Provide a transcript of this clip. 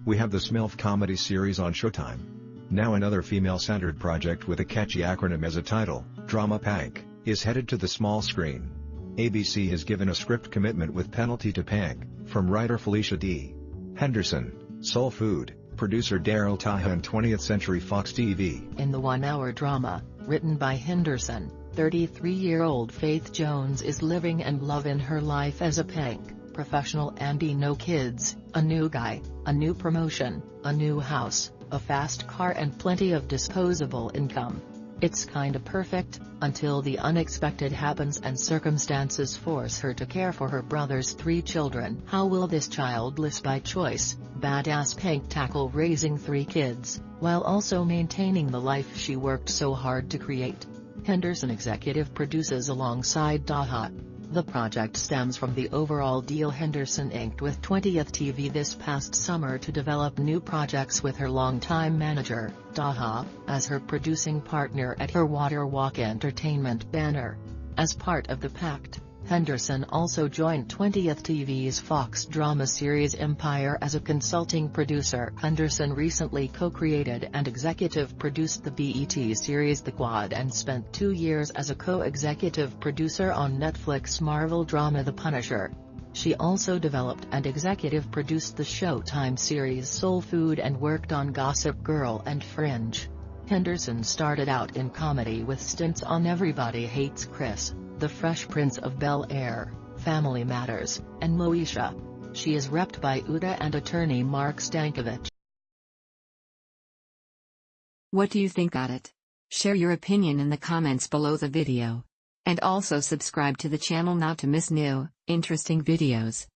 We have the SMILF comedy series on Showtime. Now another female-centered project with a catchy acronym as a title, Drama Pank, is headed to the small screen. ABC has given a script commitment with penalty to Pank, from writer Felicia D. Henderson, Soul Food, producer Daryl Taha and 20th Century Fox TV. In the one-hour drama, written by Henderson, 33-year-old Faith Jones is living and loving her life as a Pank, professional and no kids, a new guy, a new promotion, a new house, a fast car and plenty of disposable income. It's kinda perfect, until the unexpected happens and circumstances force her to care for her brother's 3 children. How will this childless by choice, badass Pank tackle raising 3 kids, while also maintaining the life she worked so hard to create? Henderson executive produces alongside Daha. The project stems from the overall deal Henderson inked with 20th TV this past summer to develop new projects with her longtime manager, Daha, as her producing partner at her Water Walk Entertainment banner. As part of the pact, Henderson also joined 20th TV's Fox drama series Empire as a consulting producer. Henderson recently co-created and executive produced the BET series The Quad and spent 2 years as a co-executive producer on Netflix Marvel drama The Punisher. She also developed and executive produced the Showtime series Soul Food and worked on Gossip Girl and Fringe. Henderson started out in comedy with stints on Everybody Hates Chris, The Fresh Prince of Bel-Air, Family Matters, and Moesha. She is repped by Uda and attorney Mark Stankovic. What do you think about it? Share your opinion in the comments below the video. And also subscribe to the channel not to miss new, interesting videos.